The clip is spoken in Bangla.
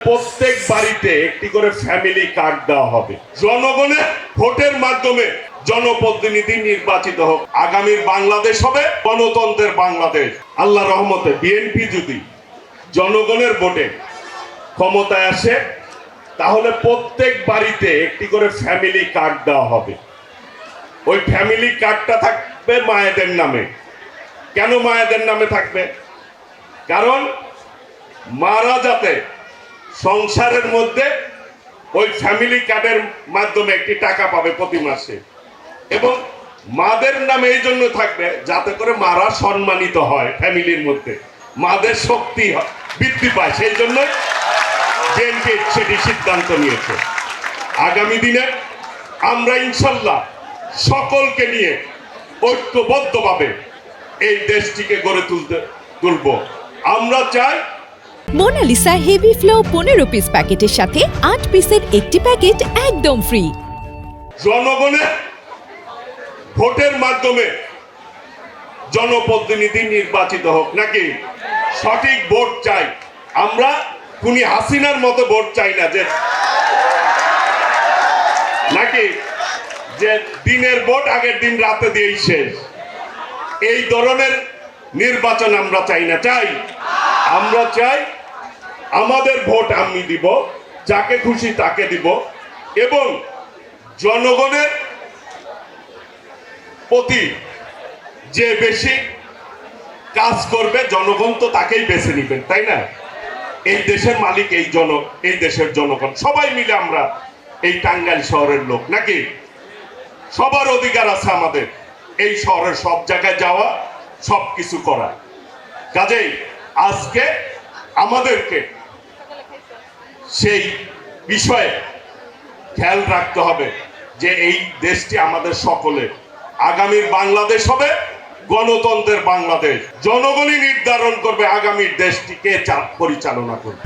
প্রত্যেক বাড়িতে একটি করে ফ্যামিলি কার্ড দেওয়া হবে। জনগণের ভোটের মাধ্যমে জনপ্রতিনিধি নির্বাচিত হোক। আগামীর বাংলাদেশ হবে গণতন্ত্রের বাংলাদেশ। আল্লাহ রহমতে বিএনপি যদি জনগণের ভোটে ক্ষমতায় আসে, তাহলে প্রত্যেক বাড়িতে একটি করে ফ্যামিলি কার্ড দেওয়া হবে। ওই ফ্যামিলি কার্ডটা থাকবে মায়েদের নামে। কেন মায়েদের নামে থাকবে? কারণ মারা যাতে সংসারের মধ্যে ওই ফ্যামিলি কার্ডের মাধ্যমে একটি টাকা পাবে প্রতি মাসে, এবং মাদের নামে এই জন্য থাকবে যাতে করে মারা সম্মানিত হয়, ফ্যামিলির মধ্যে মাদের শক্তি বৃদ্ধি পায়। সেই জন্য বিএনপি সেটি সিদ্ধান্ত নিয়েছে। আগামী দিনে আমরা ইনশাল্লাহ সকলকে নিয়ে ঐক্যবদ্ধভাবে এই দেশটিকে গড়ে তুলব। আমরা চাই মোনালিসা হেভি ফ্লো 15 পিস প্যাকেটের সাথে 8 পিসের একটি প্যাকেট একদম ফ্রি। জনগণের ভোটের মাধ্যমে জনপ্রতিনিধি নির্বাচিত হোক, নাকি সঠিক ভোট চাই। আমরা খুনি হাসিনার মতো ভোট চাই না, যে নাকি যে দিনের ভোট আগের দিন রাতে দিয়েই শেষ। এই ধরনের নির্বাচন আমরা চাই না। আমরা চাই আমাদের ভোট আমি দিব, যাকে খুশি তাকে দিব, এবং জনগণের প্রতি যে বেশি কাজ করবে জনগণ তো তাকেই বেছে নিবেন, তাই না? এই দেশের মালিক এই দেশের জনগণ। সবাই মিলে আমরা এই টাঙ্গাইল শহরের লোক, নাকি সবার অধিকার আছে আমাদের এই শহরের সব জায়গায় যাওয়া, সব কিছু করা। কাজেই আজকে আমাদেরকে সেই বিষয়ে খেয়াল রাখতে হবে যে এই দেশটি আমাদের সকলের। আগামীর বাংলাদেশ হবে গণতন্ত্রের বাংলাদেশ। জনগণই নির্ধারণ করবে আগামীর দেশটিকে পরিচালনা করবে।